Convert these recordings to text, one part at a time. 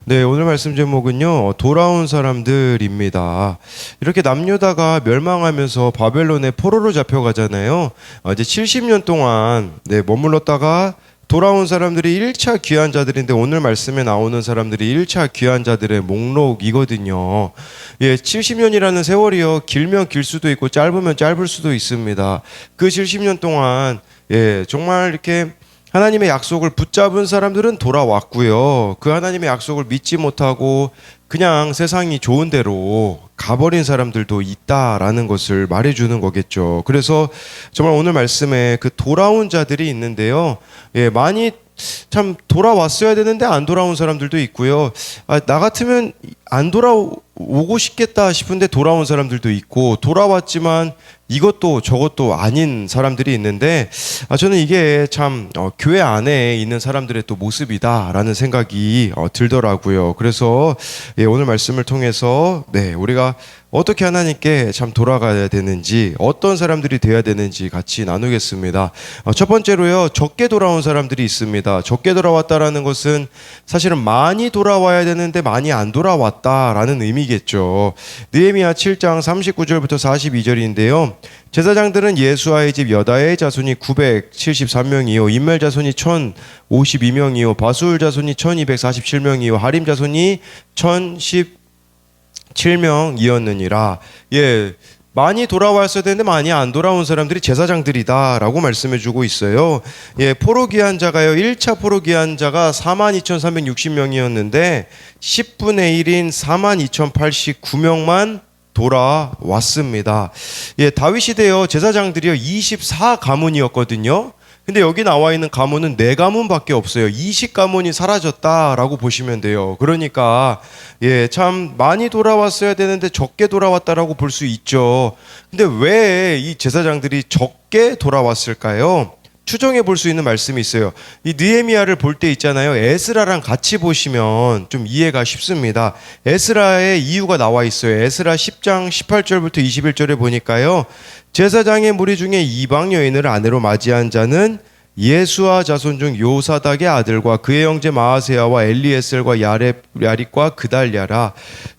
네, 오늘 말씀 제목은요, 돌아온 사람들입니다. 이렇게 남유다가 멸망하면서 바벨론의 포로로 잡혀가잖아요. 이제 70년 동안 머물렀다가 돌아온 사람들이 1차 귀한 자들인데 오늘 말씀에 나오는 사람들이 1차 귀한 자들의 목록이거든요. 예, 70년이라는 세월이요, 길면 길 수도 있고 짧으면 짧을 수도 있습니다. 그 70년 동안 정말 이렇게 하나님의 약속을 붙잡은 사람들은 돌아왔고요. 그 하나님의 약속을 믿지 못하고 그냥 세상이 좋은 대로 가버린 사람들도 있다라는 것을 말해주는 거겠죠. 그래서 정말 오늘 말씀에 그 돌아온 자들이 있는데요. 많이 참 돌아왔어야 되는데 안 돌아온 사람들도 있고요. 나 같으면 안 돌아오고 싶겠다 싶은데 돌아온 사람들도 있고, 돌아왔지만 이것도 저것도 아닌 사람들이 있는데, 저는 이게 참 교회 안에 있는 사람들의 또 모습이다라는 생각이 들더라고요. 그래서 오늘 말씀을 통해서 우리가 어떻게 하나님께 참 돌아가야 되는지, 어떤 사람들이 돼야 되는지 같이 나누겠습니다. 첫 번째로요, 적게 돌아온 사람들이 있습니다. 적게 돌아왔다라는 것은 사실은 많이 돌아와야 되는데 많이 안 돌아왔다라는 의미겠죠. 느헤미야 7장 39절부터 42절인데요. 제사장들은 예수아의 집 여다의 자손이 973명이요, 인멜 자손이 1052명이요, 바수울 자손이 1247명이요, 하림 자손이 1017명이었느니라. 많이 돌아왔어야 되는데 많이 안 돌아온 사람들이 제사장들이다라고 말씀해주고 있어요. 포로 귀한 자가요, 1차 포로 귀한 자가 42,360명이었는데 10분의 1인 42,089명만 돌아왔습니다. 다윗 시대요, 제사장들이요 24가문이었거든요. 근데 여기 나와 있는 가문은 4가문밖에 없어요. 20가문이 사라졌다라고 보시면 돼요. 그러니까 참 많이 돌아왔어야 되는데 적게 돌아왔다라고 볼 수 있죠. 근데 왜 이 제사장들이 적게 돌아왔을까요? 추정해 볼 수 있는 말씀이 있어요. 이 느헤미야를 볼 때 있잖아요, 에스라랑 같이 보시면 좀 이해가 쉽습니다. 에스라의 이유가 나와 있어요. 에스라 10장 18절부터 21절에 보니까요, 제사장의 무리 중에 이방 여인을 아내로 맞이한 자는 예수아 자손 중 요사닥의 아들과 그의 형제 마아세야와 엘리에셀과 야립과 그달랴라.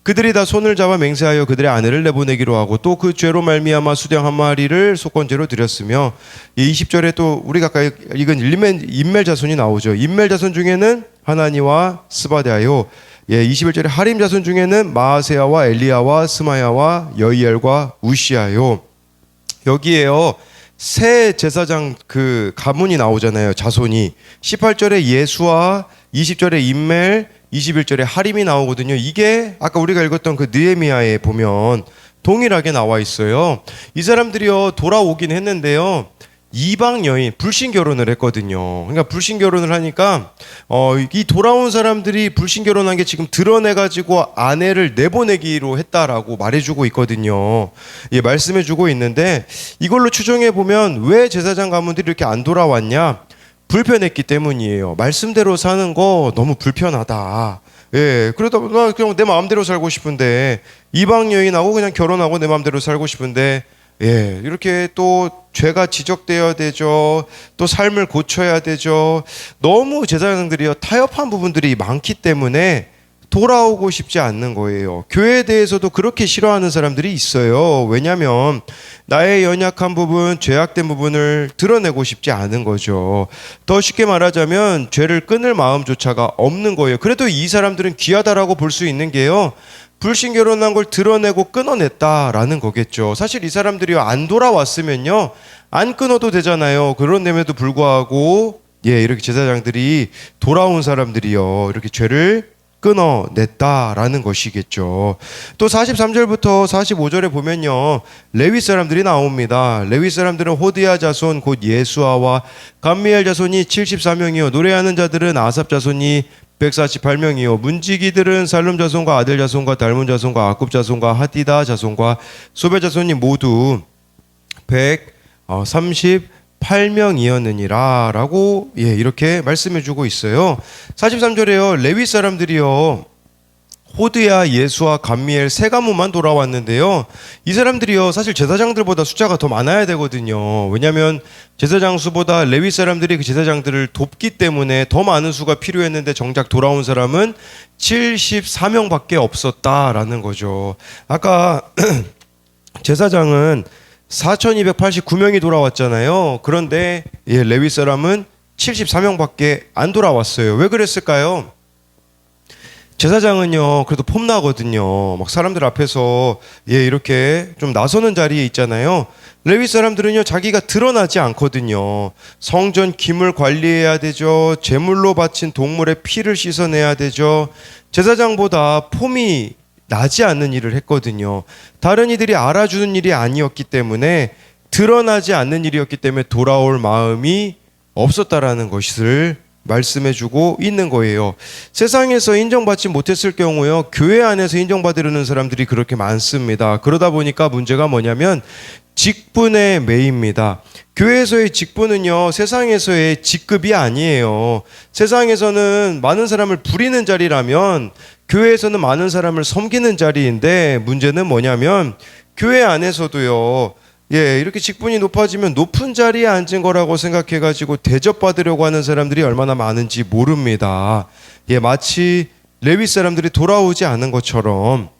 그들이 다 손을 잡아 맹세하여 그들의 아내를 내보내기로 하고, 또 그 죄로 말미암아 수령 한 마리를 속건제로 드렸으며, 20절에 또 우리가 아까 읽은 인멜 자손이 나오죠. 인멜 자손 중에는 하나니와 스바데아요. 21절에 하림 자손 중에는 마아세야와 엘리야와 스마야와 여이엘과 우시아요. 여기에요, 새 제사장 그 가문이 나오잖아요, 자손이. 18절에 예수와, 20절에 인멜, 21절에 하림이 나오거든요. 이게 아까 우리가 읽었던 그 느헤미야에 보면 동일하게 나와 있어요. 이 사람들이요 돌아오긴 했는데요, 이방 여인, 불신 결혼을 했거든요. 그러니까 불신 결혼을 하니까 이 돌아온 사람들이 불신 결혼한 게 지금 드러내가지고 아내를 내보내기로 했다라고 말해주고 있거든요. 말씀해주고 있는데, 이걸로 추정해 보면 왜 제사장 가문들이 이렇게 안 돌아왔냐? 불편했기 때문이에요. 말씀대로 사는 거 너무 불편하다. 그러다 보니까 그냥 내 마음대로 살고 싶은데, 이방 여인하고 그냥 결혼하고 내 마음대로 살고 싶은데, 이렇게 또 죄가 지적되어야 되죠. 또 삶을 고쳐야 되죠. 너무 제사장들이요 타협한 부분들이 많기 때문에 돌아오고 싶지 않는 거예요. 교회에 대해서도 그렇게 싫어하는 사람들이 있어요. 왜냐하면 나의 연약한 부분, 죄악된 부분을 드러내고 싶지 않은 거죠. 더 쉽게 말하자면 죄를 끊을 마음조차가 없는 거예요. 그래도 이 사람들은 귀하다라고 볼 수 있는 게요, 불신 결혼한 걸 드러내고 끊어냈다라는 거겠죠. 사실 이 사람들이 안 돌아왔으면요 안 끊어도 되잖아요. 그런데도 불구하고 이렇게 제사장들이 돌아온 사람들이요 이렇게 죄를 끊어냈다라는 것이겠죠. 또 43절부터 45절에 보면요, 레위 사람들이 나옵니다. 레위 사람들은 호디야 자손 곧 예수아와 감미엘 자손이 74명이요, 노래하는 자들은 아삽 자손이 148명이요, 문지기들은 살룸 자손과 아들 자손과 달문 자손과 아굽 자손과 하디다 자손과 소베 자손이 모두 138명이었느니라 라고 이렇게 말씀해 주고 있어요. 43절에요, 레위 사람들이요 호드야, 예수와 감미엘 세 가문만 돌아왔는데요. 이 사람들이요, 사실 제사장들보다 숫자가 더 많아야 되거든요. 왜냐하면 제사장 수보다 레위 사람들이 그 제사장들을 돕기 때문에 더 많은 수가 필요했는데 정작 돌아온 사람은 74명밖에 없었다라는 거죠. 아까 제사장은 4289명이 돌아왔잖아요. 그런데 레위 사람은 74명밖에 안 돌아왔어요. 왜 그랬을까요? 제사장은요, 그래도 폼나거든요. 막 사람들 앞에서 이렇게 좀 나서는 자리에 있잖아요. 레위 사람들은요, 자기가 드러나지 않거든요. 성전 기물 관리해야 되죠. 제물로 바친 동물의 피를 씻어내야 되죠. 제사장보다 폼이 나지 않는 일을 했거든요. 다른 이들이 알아주는 일이 아니었기 때문에, 드러나지 않는 일이었기 때문에 돌아올 마음이 없었다라는 것을 말씀해주고 있는 거예요. 세상에서 인정받지 못했을 경우요, 교회 안에서 인정받으려는 사람들이 그렇게 많습니다. 그러다 보니까 문제가 뭐냐면 직분의 매입니다. 교회에서의 직분은요, 세상에서의 직급이 아니에요. 세상에서는 많은 사람을 부리는 자리라면 교회에서는 많은 사람을 섬기는 자리인데, 문제는 뭐냐면 교회 안에서도요, 이렇게 직분이 높아지면 높은 자리에 앉은 거라고 생각해가지고 대접받으려고 하는 사람들이 얼마나 많은지 모릅니다. 마치 레위 사람들이 돌아오지 않은 것처럼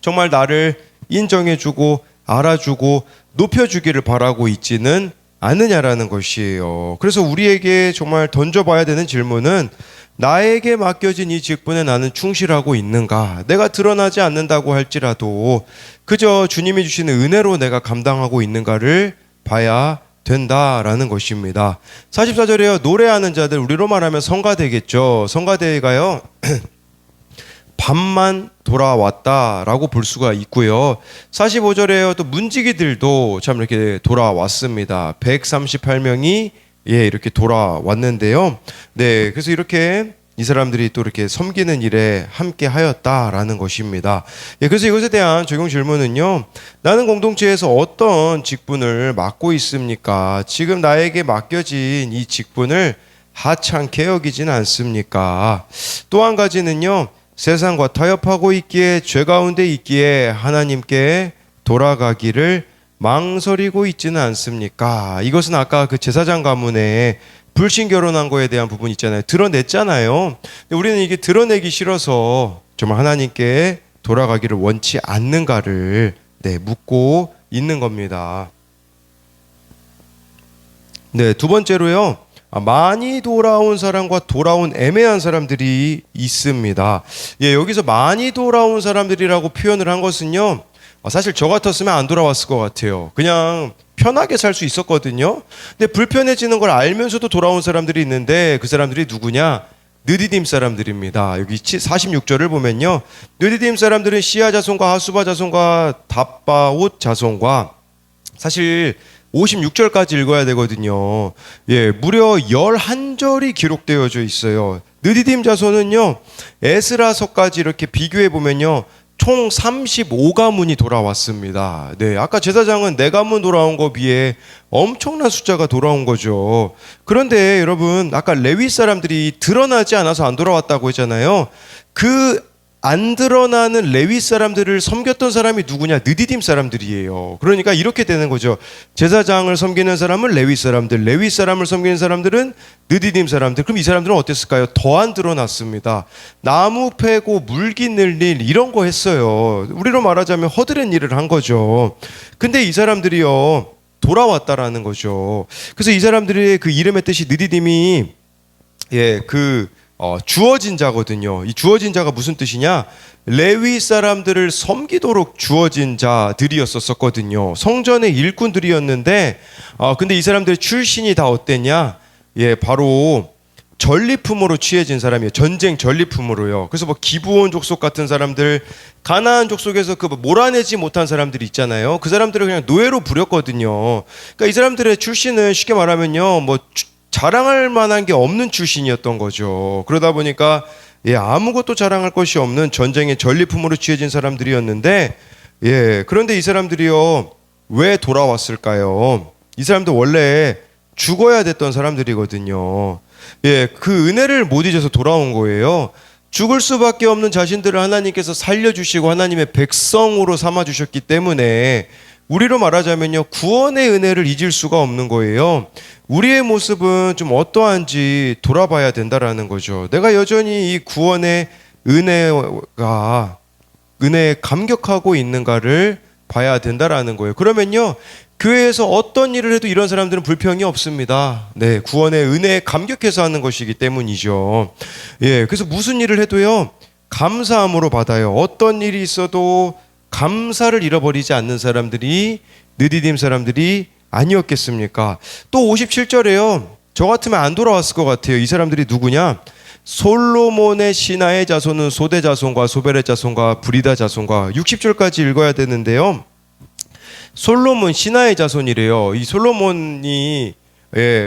정말 나를 인정해주고 알아주고 높여주기를 바라고 있지는 않느냐라는 것이에요. 그래서 우리에게 정말 던져봐야 되는 질문은, 나에게 맡겨진 이 직분에 나는 충실하고 있는가? 내가 드러나지 않는다고 할지라도 그저 주님이 주시는 은혜로 내가 감당하고 있는가를 봐야 된다라는 것입니다. 44절에요, 노래하는 자들, 우리로 말하면 성가대겠죠. 성가대가요 밤만 돌아왔다라고 볼 수가 있고요. 45절에요, 또 문지기들도 참 이렇게 돌아왔습니다. 138명이 이렇게 돌아왔는데요. 네, 그래서 이렇게 이 사람들이 또 이렇게 섬기는 일에 함께 하였다라는 것입니다. 그래서 이것에 대한 적용 질문은요, 나는 공동체에서 어떤 직분을 맡고 있습니까? 지금 나에게 맡겨진 이 직분을 하찮게 여기진 않습니까? 또 한 가지는요, 세상과 타협하고 있기에, 죄 가운데 있기에 하나님께 돌아가기를 망설이고 있지는 않습니까? 이것은 아까 그 제사장 가문에 불신 결혼한 거에 대한 부분 있잖아요. 드러냈잖아요. 근데 우리는 이게 드러내기 싫어서 정말 하나님께 돌아가기를 원치 않는가를 묻고 있는 겁니다. 네, 두 번째로요, 많이 돌아온 사람과 돌아온 애매한 사람들이 있습니다. 여기서 많이 돌아온 사람들이라고 표현을 한 것은요, 사실 저 같았으면 안 돌아왔을 것 같아요. 그냥 편하게 살 수 있었거든요. 근데 불편해지는 걸 알면서도 돌아온 사람들이 있는데, 그 사람들이 누구냐? 느디딤 사람들입니다. 여기 46절을 보면요, 느디딤 사람들은 시아 자손과 하수바 자손과 답바옷 자손과, 사실 56절까지 읽어야 되거든요. 무려 11절이 기록되어져 있어요. 느디딤 자손은요, 에스라서까지 이렇게 비교해 보면요, 총 35가문이 돌아왔습니다. 아까 제사장은 4가문 돌아온 거 비해 엄청난 숫자가 돌아온 거죠. 그런데 여러분, 아까 레위 사람들이 드러나지 않아서 안 돌아왔다고 했잖아요. 그 안 드러나는 레위 사람들을 섬겼던 사람이 누구냐? 느디딤 사람들이에요. 그러니까 이렇게 되는 거죠. 제사장을 섬기는 사람은 레위 사람들, 레위 사람을 섬기는 사람들은 느디딤 사람들. 그럼 이 사람들은 어땠을까요? 더 안 드러났습니다. 나무 패고 물기 늘 일, 이런 거 했어요. 우리로 말하자면 허드렛 일을 한 거죠. 근데 이 사람들이요, 돌아왔다라는 거죠. 그래서 이 사람들의 그 이름의 뜻이 느디딤이 주어진 자거든요. 이 주어진 자가 무슨 뜻이냐? 레위 사람들을 섬기도록 주어진 자들이었었거든요. 성전의 일꾼들이었는데, 근데 이 사람들의 출신이 다 어땠냐? 바로 전리품으로 취해진 사람이에요. 전쟁 전리품으로요. 그래서 뭐 기브온 족속 같은 사람들, 가나안 족속에서 그 몰아내지 못한 사람들이 있잖아요. 그 사람들을 그냥 노예로 부렸거든요. 그러니까 이 사람들의 출신은 쉽게 말하면요, 뭐 자랑할 만한 게 없는 출신이었던 거죠. 그러다 보니까 아무것도 자랑할 것이 없는 전쟁의 전리품으로 취해진 사람들이었는데, 그런데 이 사람들이요, 왜 돌아왔을까요? 이 사람들 원래 죽어야 됐던 사람들이거든요. 그 은혜를 못 잊어서 돌아온 거예요. 죽을 수밖에 없는 자신들을 하나님께서 살려주시고 하나님의 백성으로 삼아주셨기 때문에 우리로 말하자면요, 구원의 은혜를 잊을 수가 없는 거예요. 우리의 모습은 좀 어떠한지 돌아봐야 된다라는 거죠. 내가 여전히 이 구원의 은혜에 감격하고 있는가를 봐야 된다라는 거예요. 그러면요, 교회에서 어떤 일을 해도 이런 사람들은 불평이 없습니다. 네, 구원의 은혜에 감격해서 하는 것이기 때문이죠. 예, 그래서 무슨 일을 해도요, 감사함으로 받아요. 어떤 일이 있어도 감사를 잃어버리지 않는 사람들이 느디딤 사람들이 아니었겠습니까? 또 57절에요. 저 같으면 안 돌아왔을 것 같아요. 이 사람들이 누구냐? 솔로몬의 신하의 자손은 소대 자손과 소벨의 자손과 브리다 자손과 60절까지 읽어야 되는데요. 솔로몬 신하의 자손이래요. 이 솔로몬이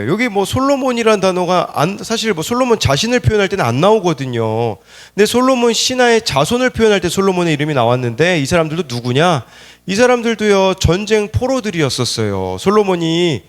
여기 뭐 솔로몬이란 단어가 사실 뭐 솔로몬 자신을 표현할 때는 안 나오거든요. 근데 솔로몬 신하의 자손을 표현할 때 솔로몬의 이름이 나왔는데 이 사람들도 누구냐? 이 사람들도요, 전쟁 포로들이었었어요. 솔로몬이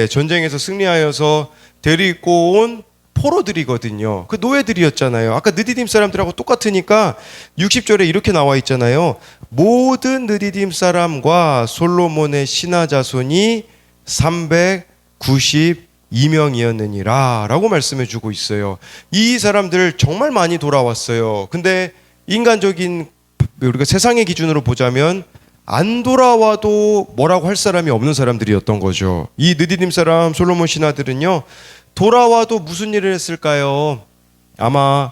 전쟁에서 승리하여서 데리고 온 포로들이거든요. 그 노예들이었잖아요. 아까 느디딤 사람들하고 똑같으니까 60절에 이렇게 나와 있잖아요. 모든 느디딤 사람과 솔로몬의 신하 자손이 392명이었느니라 라고 말씀해 주고 있어요. 이 사람들 정말 많이 돌아왔어요. 근데 인간적인 우리가 세상의 기준으로 보자면 안 돌아와도 뭐라고 할 사람이 없는 사람들이었던 거죠. 이 느디딤 사람 솔로몬 신하들은요, 돌아와도 무슨 일을 했을까요? 아마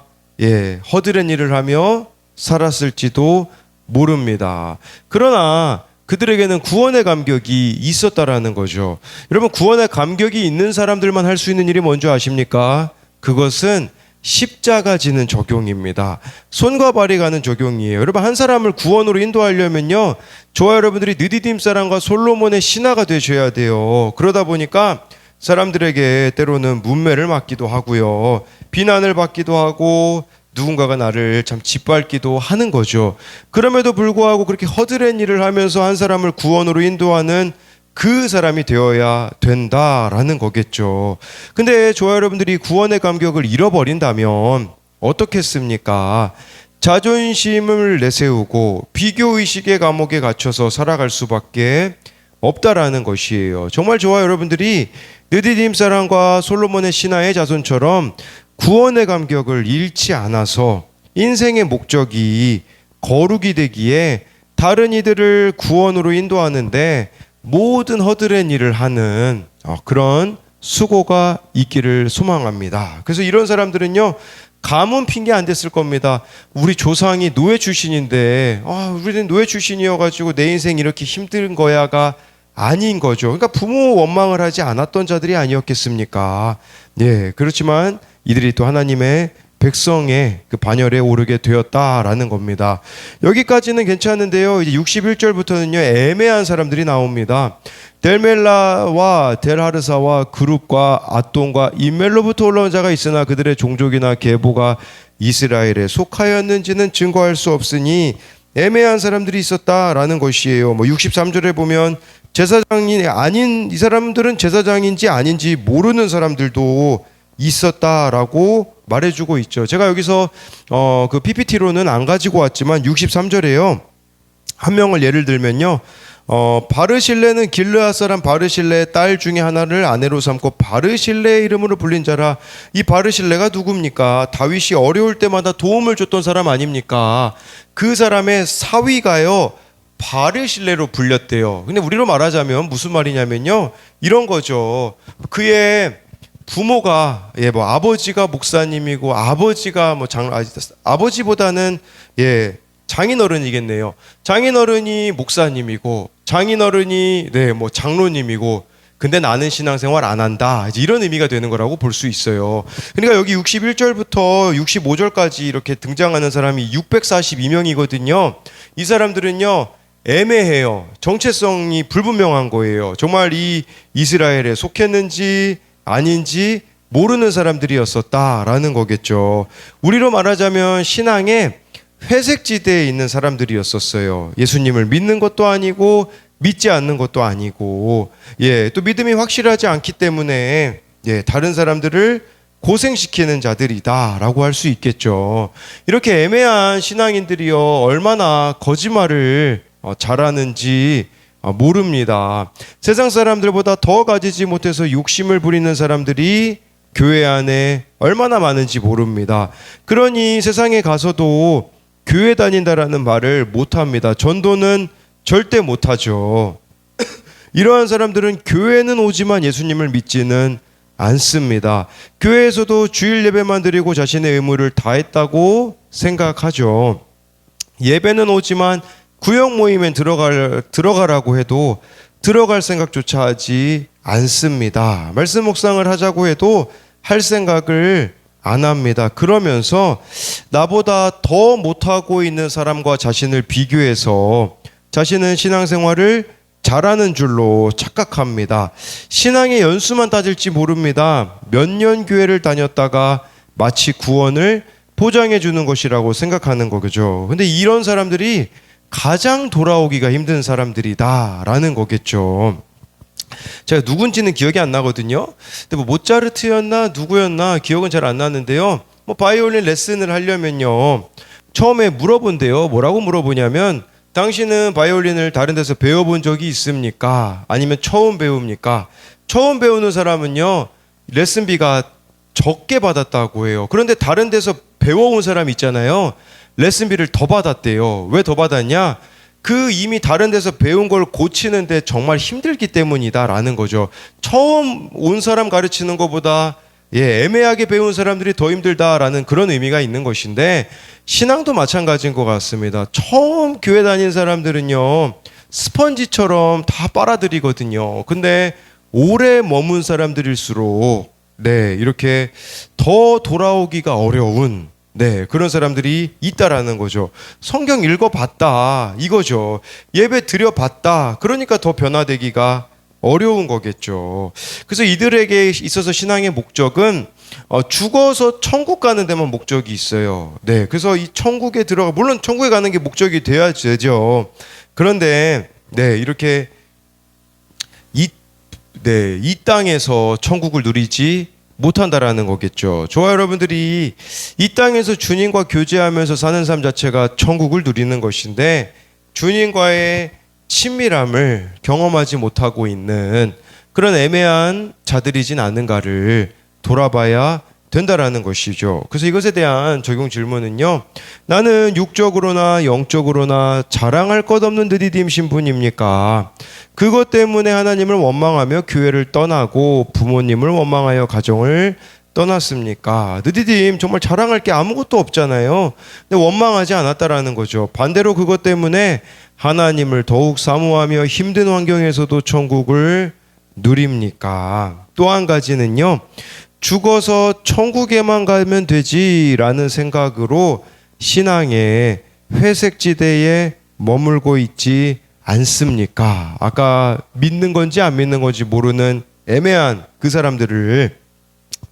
허드렛 일을 하며 살았을지도 모릅니다. 그러나 그들에게는 구원의 감격이 있었다라는 거죠. 여러분, 구원의 감격이 있는 사람들만 할 수 있는 일이 뭔지 아십니까? 그것은 십자가 지는 적용입니다. 손과 발이 가는 적용이에요. 여러분, 한 사람을 구원으로 인도하려면요, 저와 여러분들이 느디딤 사람과 솔로몬의 신하가 되셔야 돼요. 그러다 보니까 사람들에게 때로는 문매를 맞기도 하고요, 비난을 받기도 하고 누군가가 나를 참 짓밟기도 하는 거죠. 그럼에도 불구하고 그렇게 허드렛 일을 하면서 한 사람을 구원으로 인도하는 그 사람이 되어야 된다라는 거겠죠. 근데 저와 여러분들이 구원의 감격을 잃어버린다면 어떻겠습니까? 자존심을 내세우고 비교의식의 감옥에 갇혀서 살아갈 수밖에 없다라는 것이에요. 정말 저와 여러분들이 느디딤 사람과 솔로몬의 신하의 자손처럼 구원의 감격을 잃지 않아서 인생의 목적이 거룩이 되기에 다른 이들을 구원으로 인도하는데 모든 허드렛 일을 하는 그런 수고가 있기를 소망합니다. 그래서 이런 사람들은요, 가문 핑계 안 됐을 겁니다. 우리 조상이 노예 출신인데 우리는 노예 출신이어가지고 내 인생 이렇게 힘든 거야가 아닌 거죠. 그러니까 부모 원망을 하지 않았던 자들이 아니었겠습니까? 그렇지만 이들이 또 하나님의 백성의 그 반열에 오르게 되었다라는 겁니다. 여기까지는 괜찮은데요, 이제 61절부터는요 애매한 사람들이 나옵니다. 델멜라와 델하르사와 그룹과 앗돈과 임멜로부터 올라온 자가 있으나 그들의 종족이나 계보가 이스라엘에 속하였는지는 증거할 수 없으니 애매한 사람들이 있었다라는 것이에요. 63절에 보면 제사장이 아닌 이 사람들은 제사장인지 아닌지 모르는 사람들도 있었다라고 말해주고 있죠. 제가 여기서 그 PPT로는 안 가지고 왔지만 63절에요. 한 명을 예를 들면요. 바르실레는 길르앗 사람 바르실레의 딸 중에 하나를 아내로 삼고 바르실레의 이름으로 불린 자라. 이 바르실레가 누굽니까? 다윗이 어려울 때마다 도움을 줬던 사람 아닙니까? 그 사람의 사위가요, 바르실레로 불렸대요. 근데 우리로 말하자면 무슨 말이냐면요, 이런 거죠. 그의 부모가 아버지가 목사님이고 아버지가 아버지보다는 장인어른이겠네요. 장인어른이 목사님이고 장인어른이 장로님이고, 근데 나는 신앙생활 안 한다, 이제 이런 의미가 되는 거라고 볼 수 있어요. 그러니까 여기 61절부터 65절까지 이렇게 등장하는 사람이 642명이거든요. 이 사람들은요 애매해요. 정체성이 불분명한 거예요. 정말 이 이스라엘에 속했는지 아닌지 모르는 사람들이었었다라는 거겠죠. 우리로 말하자면 신앙의 회색지대에 있는 사람들이었었어요. 예수님을 믿는 것도 아니고 믿지 않는 것도 아니고, 또 믿음이 확실하지 않기 때문에 다른 사람들을 고생시키는 자들이다라고 할 수 있겠죠. 이렇게 애매한 신앙인들이요 얼마나 거짓말을 잘하는지 모릅니다. 세상 사람들보다 더 가지지 못해서 욕심을 부리는 사람들이 교회 안에 얼마나 많은지 모릅니다. 그러니 세상에 가서도 교회 다닌다라는 말을 못합니다. 전도는 절대 못하죠. 이러한 사람들은 교회는 오지만 예수님을 믿지는 않습니다. 교회에서도 주일 예배만 드리고 자신의 의무를 다했다고 생각하죠. 예배는 오지만 구역 모임에 들어가라고 해도 들어갈 생각조차 하지 않습니다. 말씀 묵상을 하자고 해도 할 생각을 안 합니다. 그러면서 나보다 더 못하고 있는 사람과 자신을 비교해서 자신은 신앙생활을 잘하는 줄로 착각합니다. 신앙의 연수만 따질지 모릅니다. 몇 년 교회를 다녔다가 마치 구원을 보장해 주는 것이라고 생각하는 거죠. 근데 이런 사람들이 가장 돌아오기가 힘든 사람들이다라는 거겠죠. 제가 누군지는 기억이 안 나거든요. 근데 뭐 모차르트였나 누구였나 기억은 잘 안 나는데요. 뭐 바이올린 레슨을 하려면요. 처음에 물어본대요. 뭐라고 물어보냐면 당신은 바이올린을 다른 데서 배워본 적이 있습니까? 아니면 처음 배웁니까? 처음 배우는 사람은요. 레슨비가 적게 받았다고 해요. 그런데 다른 데서 배워온 사람 있잖아요. 레슨비를 더 받았대요. 왜 더 받았냐? 그 이미 다른 데서 배운 걸 고치는데 정말 힘들기 때문이다라는 거죠. 처음 온 사람 가르치는 것보다 애매하게 배운 사람들이 더 힘들다라는 그런 의미가 있는 것인데 신앙도 마찬가지인 것 같습니다. 처음 교회 다닌 사람들은요 스펀지처럼 다 빨아들이거든요. 근데 오래 머문 사람들일수록 이렇게 더 돌아오기가 어려운 그런 사람들이 있다라는 거죠. 성경 읽어봤다 이거죠. 예배 드려봤다. 그러니까 더 변화되기가 어려운 거겠죠. 그래서 이들에게 있어서 신앙의 목적은 죽어서 천국 가는 데만 목적이 있어요. 그래서 이 천국에 들어가 물론 천국에 가는 게 목적이 돼야 되죠. 그런데 이렇게 이 땅에서 천국을 누리지 못한다라는 거겠죠. 저와 여러분들이 이 땅에서 주님과 교제하면서 사는 삶 자체가 천국을 누리는 것인데 주님과의 친밀함을 경험하지 못하고 있는 그런 애매한 자들이진 않은가를 돌아봐야 된다라는 것이죠. 그래서 이것에 대한 적용 질문은요. 나는 육적으로나 영적으로나 자랑할 것 없는 느디딤 신분입니까? 그것 때문에 하나님을 원망하며 교회를 떠나고 부모님을 원망하여 가정을 떠났습니까? 느디딤 정말 자랑할 게 아무것도 없잖아요. 근데 원망하지 않았다라는 거죠. 반대로 그것 때문에 하나님을 더욱 사모하며 힘든 환경에서도 천국을 누립니까? 또 한 가지는요. 죽어서 천국에만 가면 되지라는 생각으로 신앙의 회색지대에 머물고 있지 않습니까? 아까 믿는 건지 안 믿는 건지 모르는 애매한 그 사람들을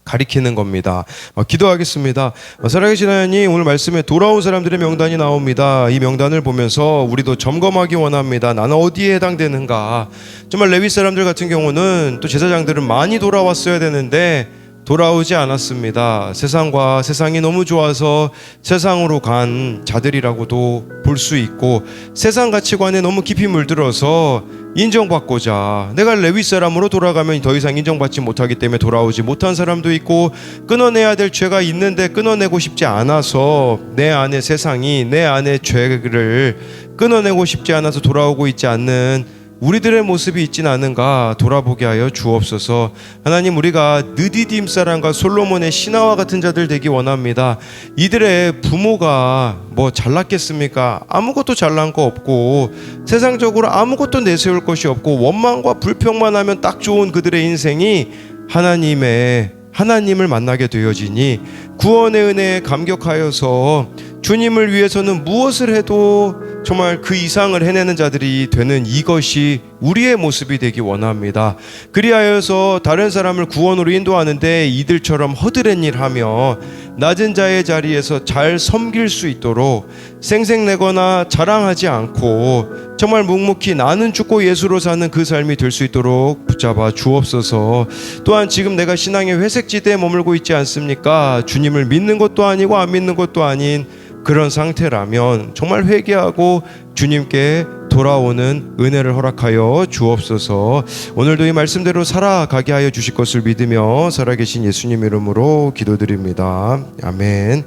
가리키는 겁니다. 기도하겠습니다. 살아계신 하나님, 오늘 말씀에 돌아온 사람들의 명단이 나옵니다. 이 명단을 보면서 우리도 점검하기 원합니다. 나는 어디에 해당되는가? 정말 레위 사람들 같은 경우는 또 제사장들은 많이 돌아왔어야 되는데 돌아오지 않았습니다. 세상과 세상이 너무 좋아서 세상으로 간 자들이라고도 볼 수 있고 세상 가치관에 너무 깊이 물들어서 인정받고자 내가 레위 사람으로 돌아가면 더 이상 인정받지 못하기 때문에 돌아오지 못한 사람도 있고 끊어내야 될 죄가 있는데 끊어내고 싶지 않아서 내 안에 세상이 내 안에 죄를 끊어내고 싶지 않아서 돌아오고 있지 않는 우리들의 모습이 있진 않은가 돌아보게 하여 주옵소서. 하나님, 우리가 느디딤 사람과 솔로몬의 신하와 같은 자들 되기 원합니다. 이들의 부모가 뭐 잘났겠습니까? 아무것도 잘난 거 없고 세상적으로 아무것도 내세울 것이 없고 원망과 불평만 하면 딱 좋은 그들의 인생이 하나님을 만나게 되어지니 구원의 은혜에 감격하여서 주님을 위해서는 무엇을 해도 정말 그 이상을 해내는 자들이 되는 이것이 우리의 모습이 되기 원합니다. 그리하여서 다른 사람을 구원으로 인도하는데 이들처럼 허드렛 일하며 낮은 자의 자리에서 잘 섬길 수 있도록 생색내거나 자랑하지 않고 정말 묵묵히 나는 죽고 예수로 사는 그 삶이 될 수 있도록 붙잡아 주옵소서. 또한 지금 내가 신앙의 회색지대에 머물고 있지 않습니까? 주님을 믿는 것도 아니고 안 믿는 것도 아닌 그런 상태라면 정말 회개하고 주님께 돌아오는 은혜를 허락하여 주옵소서. 오늘도 이 말씀대로 살아가게 하여 주실 것을 믿으며 살아계신 예수님 이름으로 기도드립니다. 아멘.